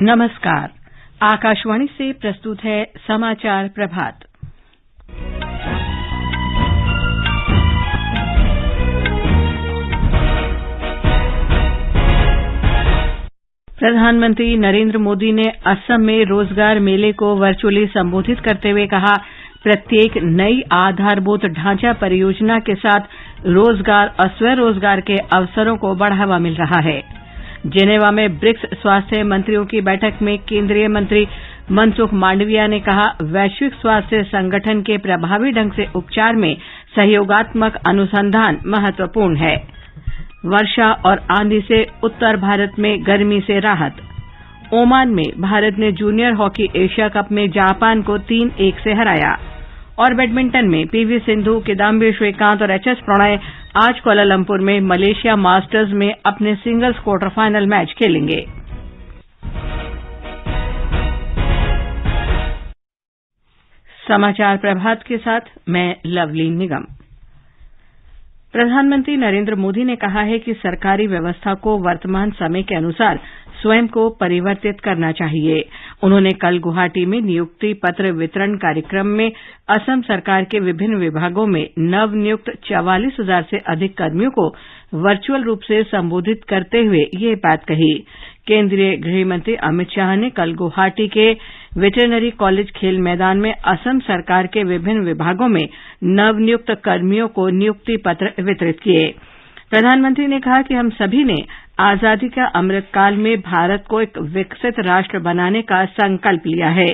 नमस्कार। आकाशवाणी से प्रस्तुत है समाचार प्रभात। प्रधानमंत्री नरेंद्र मोदी ने असम में रोजगार मेले को वर्चुअली संबोधित करते हुए कहा, प्रत्येक नई आधारभूत ढांचा परियोजना के साथ रोजगार और स्वरोजगार के अवसरों को बढ़ावा मिल रहा है। जेनेवा में ब्रिक्स स्वास्थ्य मंत्रियों की बैठक में केंद्रीय मंत्री मनसुख मांडविया ने कहा, वैश्विक स्वास्थ्य संगठन के प्रभावी ढंग से उपचार में सहयोगात्मक अनुसंधान महत्वपूर्ण है। वर्षा और आंधी से उत्तर भारत में गर्मी से राहत। ओमान में भारत ने जूनियर हॉकी एशिया कप में जापान को 3-1 से हराया। और बैडमिंटन में पीवी सिंधु, किदाम्बी श्रीकांत और एचएस प्रणय आज कोलालंपुर में मलेशिया मास्टर्स में अपने सिंगल्स क्वार्टर फाइनल मैच खेलेंगे। समाचार प्रभात के साथ मैं लवली निगम। प्रधानमंत्री नरेंद्र मोदी ने कहा है कि सरकारी व्यवस्था को वर्तमान समय के अनुसार स्वयं को परिवर्तित करना चाहिए। उन्होंने कल गुवाहाटी में नियुक्ति पत्र वितरण कार्यक्रम में असम सरकार के विभिन्न विभागों में नवनियुक्त 44,000 से अधिक कर्मियों को वर्चुअल रूप से संबोधित करते हुए ये बात कही। केंद्रीय गृह मंत्री अमित शाह ने कल गुवाहाटी के वेटरनरी कॉलेज खेल मैदान में असम सरकार के विभिन्न विभागों में नवनियुक्त कर्मियों को नियुक्ति पत्र वितरित किए। प्रधानमंत्री ने कहा कि हम सभी ने आजादी का अमृतकाल में भारत को एक विकसित राष्ट्र बनाने का संकल्प लिया है।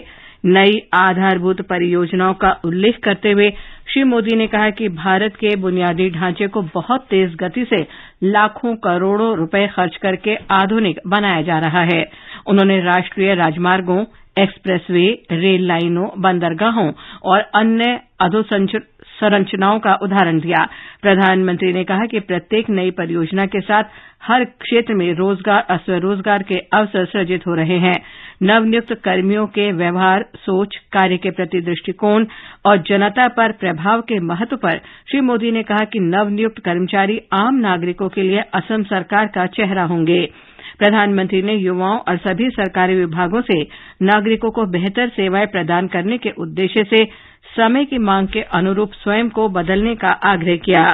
नई आधारभूत परियोजनाओं का उल्लेख करते हुए श्री मोदी ने कहा कि भारत के बुनियादी ढांचे को बहुत तेज गति से लाखों करोड़ों रुपए खर्च करके आधुनिक बनाया जा रहा है। उन्होंने राष्ट्रीय राजमार्गों, एक्सप्रेसवे, रेल लाइनों, बंदरगाहों और अन्य अधोसंरचनाओं का उदाहरण दिया। प्रधानमंत्री ने कहा कि प्रत्येक नई परियोजना के साथ हर क्षेत्र में रोजगार और स्वरोजगार के अवसर सृजित हो रहे हैं। नवनियुक्त कर्मियों के व्यवहार, सोच, कार्य के प्रति दृष्टिकोण और जनता पर प्रभाव के महत्व पर श्री मोदी ने कहा कि नवनियुक्त कर्मचारी आम नागरिकों के लिए असम सरकार का चेहरा होंगे। प्रधानमंत्री ने युवाओं और सभी सरकारी विभागों से नागरिकों को बेहतर सेवाएं प्रदान करने के उद्देश्य से समय की मांग के अनुरूप स्वयं को बदलने का आग्रह किया।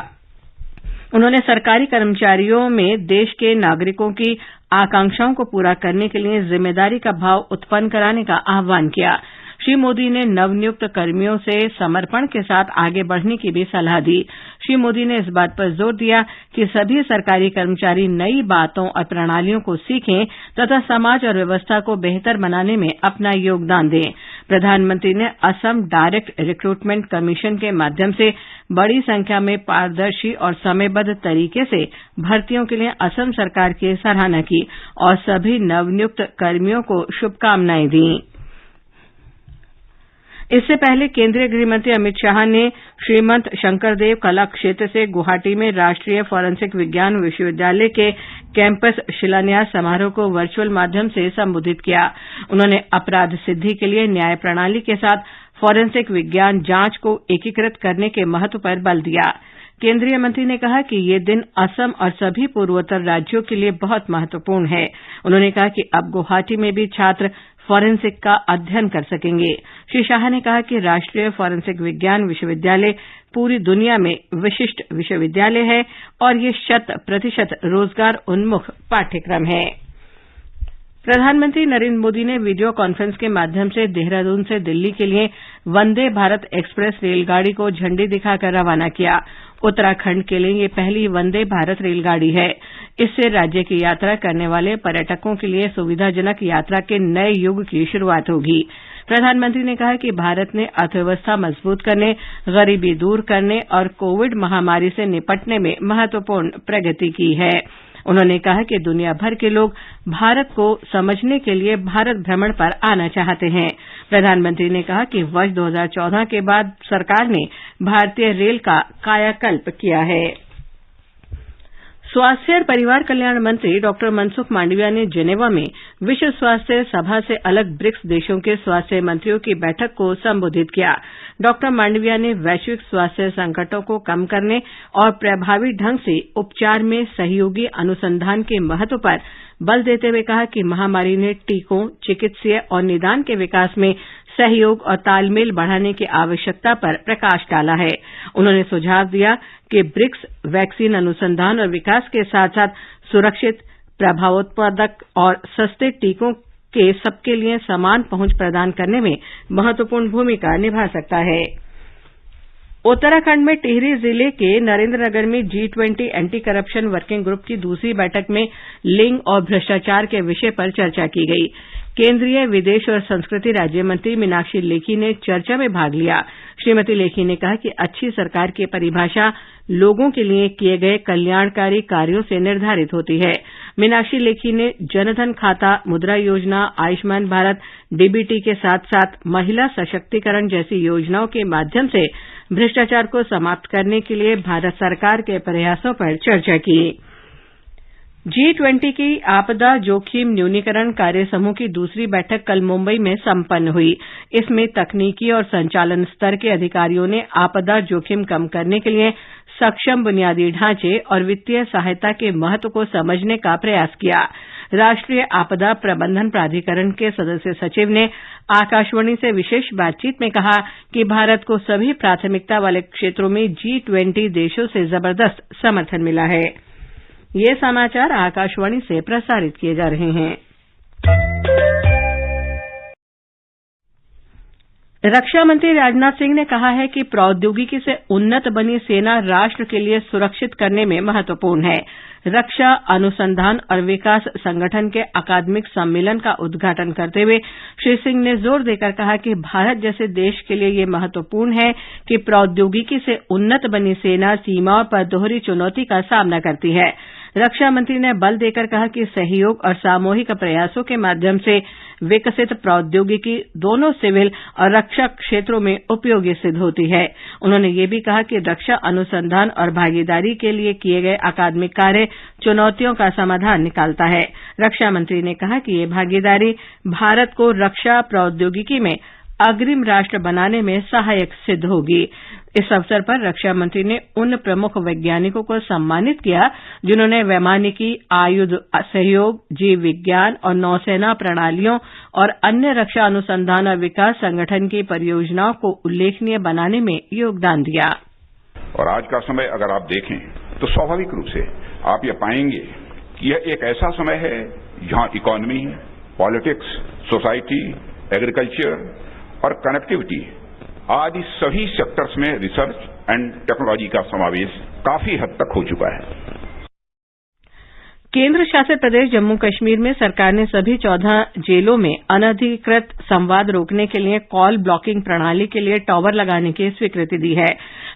उन्होंने सरकारी कर्मचारियों में देश के नागरिकों की आकांक्षाओं को पूरा करने के लिए जिम्मेदारी का भाव उत्पन्न कराने का आह्वान किया। श्री मोदी ने नवनियुक्त कर्मियों से समर्पण के साथ आगे बढ़ने की भी सलाह दी। श्री मोदी ने इस बात पर जोर दिया कि सभी सरकारी कर्मचारी नई बातों और प्रणालियों को सीखें तथा समाज और व्यवस्था को बेहतर बनाने में अपना योगदान दें। प्रधानमंत्री ने असम डायरेक्ट रिक्रूटमेंट कमीशन के माध्यम से बड़ी संख्या में पारदर्शी और समयबद्ध तरीके से भर्तियों के लिए असम सरकार की सराहना की और सभी नवनियुक्त कर्मियों को शुभकामनाएं दी। इससे पहले केंद्रीय गृह मंत्री अमित शाह ने श्रीमंत शंकरदेव कला क्षेत्र से गुवाहाटी में राष्ट्रीय फॉरेंसिक विज्ञान विश्वविद्यालय के कैंपस शिलान्यास समारोह को वर्चुअल माध्यम से संबोधित किया। उन्होंने अपराध सिद्धि के लिए न्याय प्रणाली के साथ फॉरेंसिक विज्ञान जांच को एकीकृत करने के महत्व पर बल दिया। केंद्रीय मंत्री ने कहा कि ये दिन असम और सभी पूर्वोत्तर राज्यों के लिए बहुत महत्वपूर्ण है। उन्होंने कहा कि अब गुवाहाटी में भी छात्र फॉरेंसिक का अध्ययन कर सकेंगे। श्री शाह ने कहा कि राष्ट्रीय फॉरेंसिक विज्ञान विश्वविद्यालय पूरी दुनिया में विशिष्ट विश्वविद्यालय है और ये 100% रोजगार उन्मुख पाठ्यक्रम है। प्रधानमंत्री नरेंद्र मोदी ने वीडियो कॉन्फ्रेंस के माध्यम से देहरादून से दिल्ली के लिए वंदे भारत एक्सप्रेस रेलगाड़ी को झंडी दिखाकर रवाना किया। उत्तराखंड के लिए ये पहली वंदे भारत रेलगाड़ी है। इससे राज्य की यात्रा करने वाले पर्यटकों के लिए सुविधाजनक यात्रा के नए युग की शुरुआत होगी। प्रधानमंत्री ने कहा कि भारत ने अर्थव्यवस्था मजबूत करने, गरीबी दूर करने और कोविड महामारी से निपटने में महत्वपूर्ण प्रगति की है। उन्होंने कहा कि दुनिया भर के लोग भारत को समझने के लिए भारत भ्रमण पर आना चाहते हैं। प्रधानमंत्री ने कहा कि वर्ष 2014 के बाद सरकार ने भारतीय रेल का कायाकल्प किया है। स्वास्थ्य और परिवार कल्याण मंत्री डॉक्टर मनसुख मांडविया ने जेनेवा में विश्व स्वास्थ्य सभा से अलग ब्रिक्स देशों के स्वास्थ्य मंत्रियों की बैठक को संबोधित किया। डॉक्टर मांडविया ने वैश्विक स्वास्थ्य संकटों को कम करने और प्रभावी ढंग से उपचार में सहयोगी अनुसंधान के महत्व पर बल देते हुए कहा कि महामारी ने टीकों, चिकित्सीय और निदान के विकास में सहयोग और तालमेल बढ़ाने की आवश्यकता पर प्रकाश डाला है। उन्होंने सुझाव दिया कि ब्रिक्स वैक्सीन अनुसंधान और विकास के साथ साथ सुरक्षित, प्रभावोत्पादक और सस्ते टीकों के सबके लिए समान पहुंच प्रदान करने में महत्वपूर्ण भूमिका निभा सकता है। उत्तराखंड में टिहरी जिले के नरेंद्रनगर में G20 anti corruption working group की दूसरी बैठक में लिंग और भ्रष्टाचार के विषय पर चर्चा की गई। केंद्रीय विदेश और संस्कृति राज्य मंत्री मीनाक्षी लेखी ने चर्चा में भाग लिया। श्रीमती लेखी ने कहा कि अच्छी सरकार की परिभाषा लोगों के लिए किए गए कल्याणकारी कार्यों से निर्धारित होती है। मीनाक्षी लेखी ने जनधन खाता, मुद्रा योजना, आयुष्मान भारत, डीबीटी के साथ साथ महिला सशक्तिकरण जैसी योजनाओं के माध्यम से भ्रष्टाचार को समाप्त करने के लिए भारत सरकार के प्रयासों पर चर्चा की। G20 की आपदा जोखिम न्यूनीकरण कार्य समूह की दूसरी बैठक कल मुंबई में संपन्न हुई। इसमें तकनीकी और संचालन स्तर के अधिकारियों ने आपदा जोखिम कम करने के लिए सक्षम बुनियादी ढांचे और वित्तीय सहायता के महत्व को समझने का प्रयास किया। राष्ट्रीय आपदा प्रबंधन प्राधिकरण के सदस्य सचिव ने आकाशवाणी से विशेष बातचीत में कहा कि भारत को सभी प्राथमिकता वाले क्षेत्रों में G20 देशों से जबरदस्त समर्थन मिला है। ये समाचार आकाशवाणी से प्रसारित किए जा रहे हैं। रक्षा मंत्री राजनाथ सिंह ने कहा है कि प्रौद्योगिकी से उन्नत बनी सेना राष्ट्र के लिए सुरक्षित करने में महत्वपूर्ण है। रक्षा अनुसंधान और विकास संगठन के अकादमिक सम्मेलन का उद्घाटन करते हुए श्री सिंह ने जोर देकर कहा कि भारत जैसे देश के लिए यह महत्वपूर्ण है कि प्रौद्योगिकी से उन्नत बनी सेना सीमाओं पर दोहरी चुनौती का सामना करती है। रक्षा मंत्री ने बल देकर कहा कि सहयोग और सामूहिक प्रयासों के माध्यम से विकसित प्रौद्योगिकी दोनों सिविल और रक्षा क्षेत्रों में उपयोगी सिद्ध होती है। उन्होंने ये भी कहा कि रक्षा अनुसंधान और भागीदारी के लिए किए गए अकादमिक कार्य चुनौतियों का समाधान निकालता है। रक्षा मंत्री ने कहा कि ये भागीदारी भारत को रक्षा प्रौद्योगिकी में अग्रिम राष्ट्र बनाने में सहायक सिद्ध होगी। इस अवसर पर रक्षा मंत्री ने उन प्रमुख वैज्ञानिकों को सम्मानित किया जिन्होंने वैमानिकी, आयुध सहयोग, जीव विज्ञान और नौसेना प्रणालियों और अन्य रक्षा अनुसंधान और विकास संगठन की परियोजनाओं को उल्लेखनीय बनाने में योगदान दिया। और आज का समय अगर आप देखें तो स्वाभाविक रूप से आप ये पाएंगे कि यह एक ऐसा समय है जहां इकोनॉमी, पॉलिटिक्स, सोसाइटी, एग्रीकल्चर और कनेक्टिविटी आदि सभी सेक्टर्स में रिसर्च एंड टेक्नोलॉजी का समावेश काफी हद तक हो चुका है। केंद्र शासित प्रदेश जम्मू कश्मीर में सरकार ने सभी 14 जेलों में अनधिकृत संवाद रोकने के लिए कॉल ब्लॉकिंग प्रणाली के लिए टॉवर लगाने की स्वीकृति दी है।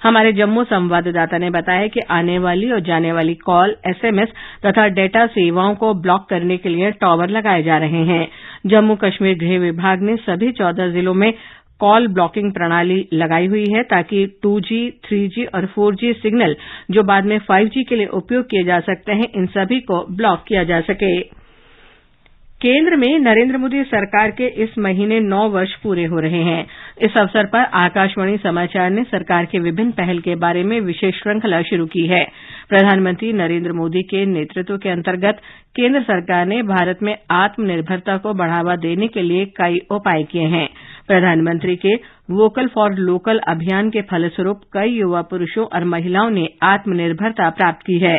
हमारे जम्मू संवाददाता ने बताया कि आने वाली और जाने वाली कॉल, एसएमएस तथा डेटा सेवाओं को ब्लॉक करने के लिए टॉवर लगाए जा रहे हैं। जम्मू कश्मीर गृह विभाग ने सभी 14 जिलों में कॉल ब्लॉकिंग प्रणाली लगाई हुई है ताकि 2G, 3G और 4G सिग्नल जो बाद में 5G के लिए उपयोग किए जा सकते हैं, इन सभी को ब्लॉक किया जा सके। केंद्र में नरेंद्र मोदी सरकार के इस महीने 9 वर्ष पूरे हो रहे हैं। इस अवसर पर आकाशवाणी समाचार ने सरकार के विभिन्न पहल के बारे में विशेष श्रृंखला शुरू की है। प्रधानमंत्री नरेंद्र मोदी के नेतृत्व के अंतर्गत केंद्र सरकार ने भारत में आत्मनिर्भरता को बढ़ावा देने के लिए कई उपाय किए हैं। प्रधानमंत्री के वोकल फॉर लोकल अभियान के फलस्वरूप कई युवा पुरुषों और महिलाओं ने आत्मनिर्भरता प्राप्त की है।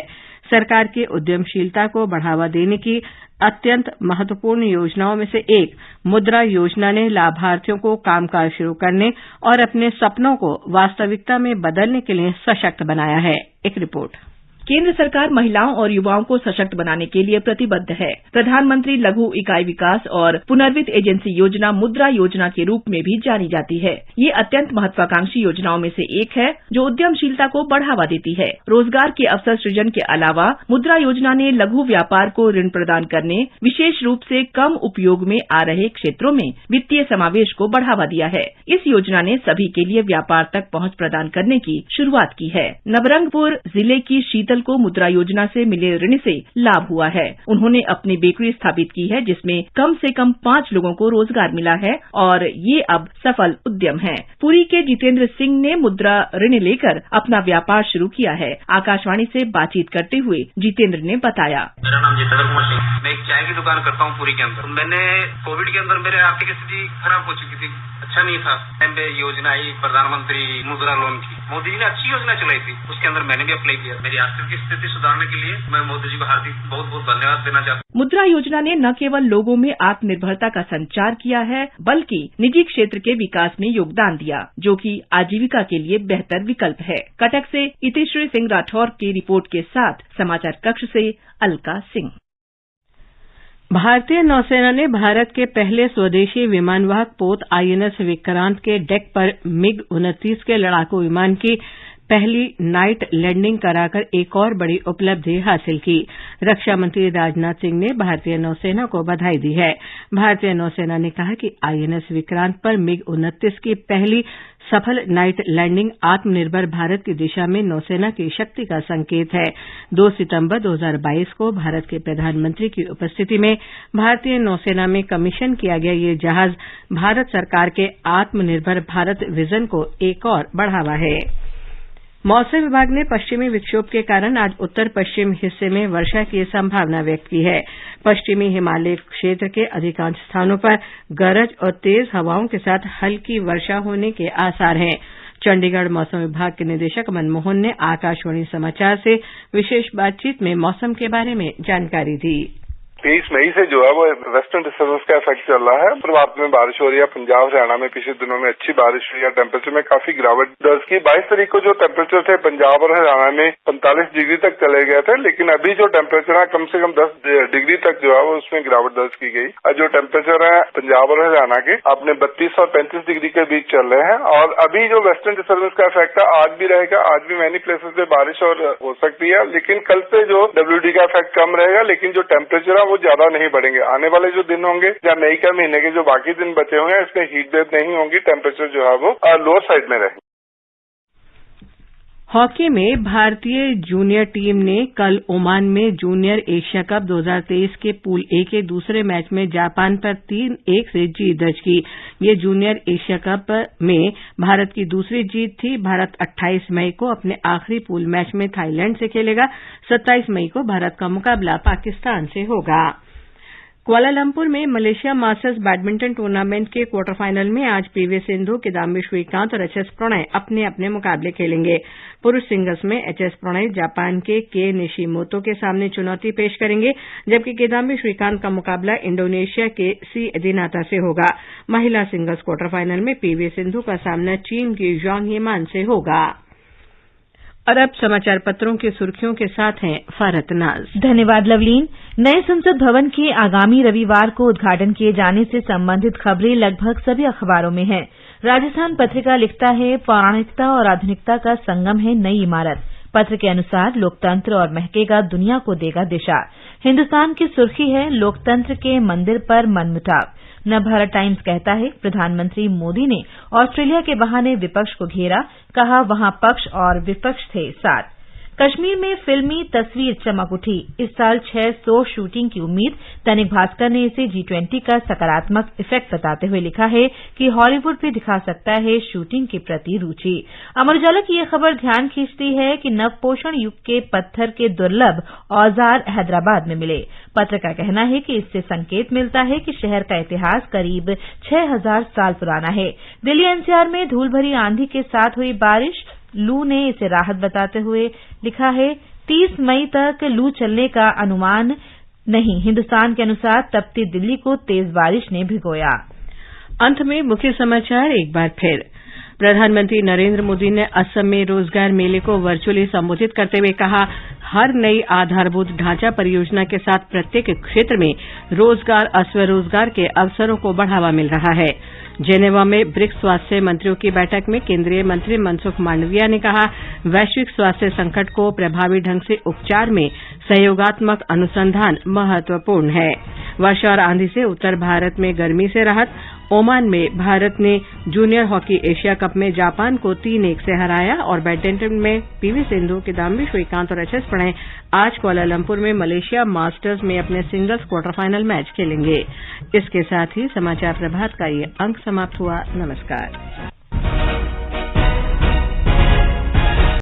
सरकार की उद्यमशीलता को बढ़ावा देने की अत्यंत महत्वपूर्ण योजनाओं में से एक मुद्रा योजना ने लाभार्थियों को कामकाज शुरू करने और अपने सपनों को वास्तविकता में बदलने के लिए सशक्त बनाया है। एक रिपोर्ट। केंद्र सरकार महिलाओं और युवाओं को सशक्त बनाने के लिए प्रतिबद्ध है। प्रधानमंत्री लघु इकाई विकास और पुनर्वित्त एजेंसी योजना मुद्रा योजना के रूप में भी जानी जाती है। ये अत्यंत महत्वाकांक्षी योजनाओं में से एक है जो उद्यमशीलता को बढ़ावा देती है। रोजगार के अवसर सृजन के अलावा मुद्रा योजना ने लघु व्यापार को ऋण प्रदान करने, विशेष रूप से कम उपयोग में आ रहे क्षेत्रों में वित्तीय समावेश को बढ़ावा दिया है। इस योजना ने सभी के लिए व्यापार तक पहुंच प्रदान करने की शुरुआत की है। नवरंगपुर जिले की शीतल कौशल को मुद्रा योजना से मिले ऋण से लाभ हुआ है। उन्होंने अपनी बेकरी स्थापित की है जिसमें कम से कम 5 लोगों को रोजगार मिला है और ये अब सफल उद्यम है। पुरी के जितेंद्र सिंह ने मुद्रा ऋण लेकर अपना व्यापार शुरू किया है। आकाशवाणी से बातचीत करते हुए जितेंद्र ने बताया, मेरा नाम जितेंद्र कुमार सिंह, मैं एक चाय की दुकान करता हूँ पुरी के अंदर। मैंने कोविड के अंदर मेरे आर्थिक स्थिति खराब हो चुकी थी, अच्छा नहीं था। टाइम पे योजना आई प्रधानमंत्री मुद्रा लोन की, मोदी जी ने अच्छी योजना चलाई थी, उसके अंदर मैंने भी अप्लाई किया। मेरी आर्थिक स्थिति सुधारने के लिए मैं मोदी जी को हार्दिक बहुत बहुत धन्यवाद देना चाहता हूँ। मुद्रा योजना ने न केवल लोगों में आत्मनिर्भरता का संचार किया है बल्कि निजी क्षेत्र के विकास में योगदान दिया, जो कि आजीविका के लिए बेहतर विकल्प है। कटक से इतिश्री सिंह राठौर की रिपोर्ट के साथ समाचार कक्ष से अलका सिंह। भारतीय नौसेना ने भारत के पहले स्वदेशी विमानवाहक पोत आईएनएस विक्रांत के डेक पर मिग-29 के लड़ाकू विमान की पहली नाइट लैंडिंग कराकर एक और बड़ी उपलब्धि हासिल की। रक्षा मंत्री राजनाथ सिंह ने भारतीय नौसेना को बधाई दी है। भारतीय नौसेना ने कहा कि आईएनएस विक्रांत पर मिग-29 की पहली सफल नाइट लैंडिंग आत्मनिर्भर भारत की दिशा में नौसेना की शक्ति का संकेत है। 2 सितंबर 2022 को भारत के प्रधानमंत्री की उपस्थिति में भारतीय नौसेना में कमीशन किया गया ये जहाज भारत सरकार के आत्मनिर्भर भारत विजन को एक और बढ़ावा है। मौसम विभाग ने पश्चिमी विक्षोभ के कारण आज उत्तर पश्चिम हिस्से में वर्षा की संभावना व्यक्त की है। पश्चिमी हिमालय क्षेत्र के अधिकांश स्थानों पर गरज और तेज हवाओं के साथ हल्की वर्षा होने के आसार हैं। चंडीगढ़ मौसम विभाग के निदेशक मनमोहन ने आकाशवाणी समाचार से विशेष बातचीत में मौसम के बारे में जानकारी दी। 23 मई से जो है वो वेस्टर्न डिस्टर्बेंस का इफेक्ट चल रहा है। भारत में बारिश हो रही है। पंजाब हरियाणा में पिछले दिनों में अच्छी बारिश हुई है। टेम्परेचर में काफी गिरावट दर्ज की। 22 तारीख को जो टेम्परेचर थे पंजाब और हरियाणा में 45 डिग्री तक चले गए थे, लेकिन अभी जो टेम्परेचर है कम से कम 10 डिग्री तक जो है वो उसमें गिरावट दर्ज की गई। और जो टेम्परेचर है पंजाब और हरियाणा के अपने 32 और 35 डिग्री के बीच चल रहे हैं। और अभी जो वेस्टर्न डिस्टर्बेंस का इफेक्ट है आज भी रहेगा। आज भी मैनी प्लेसेस पे बारिश और हो सकती है, लेकिन कल से जो WD का इफेक्ट कम रहेगा, लेकिन जो टेम्परेचर है वो ज्यादा नहीं बढ़ेंगे। आने वाले जो दिन होंगे या मई का महीने के जो बाकी दिन बचे होंगे इसमें हीट वेव नहीं होंगी। टेम्परेचर जो है वो लोअर साइड में रहेगी। हॉकी में भारतीय जूनियर टीम ने कल ओमान में जूनियर एशिया कप 2023 के पूल ए के दूसरे मैच में जापान पर 3-1 से जीत दर्ज की। ये जूनियर एशिया कप में भारत की दूसरी जीत थी। भारत 28 मई को अपने आखिरी पूल मैच में थाईलैंड से खेलेगा। 27 मई को भारत का मुकाबला पाकिस्तान से होगा। कुआलालंपुर में मलेशिया मास्टर्स बैडमिंटन टूर्नामेंट के क्वार्टर फाइनल में आज पीवी सिंधु, किदाम्बी श्रीकांत और एचएस प्रणय अपने अपने मुकाबले खेलेंगे। पुरुष सिंगल्स में एचएस प्रणय जापान के निशिमोतो के सामने चुनौती पेश करेंगे, जबकि किदाम्बी श्रीकांत का मुकाबला इंडोनेशिया के सी एदिनाता से होगा। महिला सिंगल्स क्वार्टर फाइनल में पीवी सिंधु का सामना चीन की ज़ांग यीमान से होगा। और अब समाचार पत्रों की सुर्खियों के साथ हैं फरहत नाज। धन्यवाद लवलीन। नए संसद भवन के आगामी रविवार को उद्घाटन किए जाने से संबंधित खबरें लगभग सभी अखबारों में हैं। राजस्थान पत्रिका लिखता है, पौराणिकता और आधुनिकता का संगम है नई इमारत। पत्र के अनुसार लोकतंत्र और महकेगा दुनिया को देगा दिशा। हिन्दुस्तान की सुर्खी है, लोकतंत्र के मंदिर पर मनमुटाव। नवभारत टाइम्स कहता है, प्रधानमंत्री मोदी ने ऑस्ट्रेलिया के बहाने विपक्ष को घेरा, कहा वहां पक्ष और विपक्ष थे साथ। कश्मीर में फिल्मी तस्वीर चमक उठी, इस साल 600 शूटिंग की उम्मीद। दैनिक भास्कर ने इसे G20 का सकारात्मक इफेक्ट बताते हुए लिखा है कि हॉलीवुड भी दिखा सकता है शूटिंग के प्रति रुचि। अमर उजाला की यह खबर ध्यान खींचती है कि नवपोषण युग के पत्थर के दुर्लभ औजार हैदराबाद में मिले। पत्र का कहना है कि इससे संकेत मिलता है कि शहर का इतिहास करीब 6000 साल पुराना है। दिल्ली एनसीआर में धूल भरी आंधी के साथ हुई बारिश, लू ने इसे राहत बताते हुए लिखा है 30 मई तक लू चलने का अनुमान नहीं। हिन्दुस्तान के अनुसार तपती दिल्ली को तेज बारिश ने भिगोया। अंत में मुख्य समाचार एक बार फिर। प्रधानमंत्री नरेंद्र मोदी ने असम में रोजगार मेले को वर्चुअली संबोधित करते हुए कहा, हर नई आधारभूत ढांचा परियोजना के साथ प्रत्येक क्षेत्र में रोजगार और स्वरोजगार के अवसरों को बढ़ावा मिल रहा है। जेनेवा में ब्रिक्स स्वास्थ्य मंत्रियों की बैठक में केंद्रीय मंत्री मनसुख मांडविया ने कहा, वैश्विक स्वास्थ्य संकट को प्रभावी ढंग से उपचार में सहयोगात्मक अनुसंधान महत्वपूर्ण है। वर्षा और आंधी से उत्तर भारत में गर्मी से राहत। ओमान में भारत ने जूनियर हॉकी एशिया कप में जापान को 3-1 से हराया और बैडमिंटन में पीवी सिंधु, किदाम्बी श्रीकांत और एचएस प्रणय आज कुआलालंपुर में मलेशिया मास्टर्स में अपने सिंगल्स क्वार्टर फाइनल मैच खेलेंगे। इसके साथ ही समाचार प्रभात का ये अंक समाप्त हुआ। नमस्कार।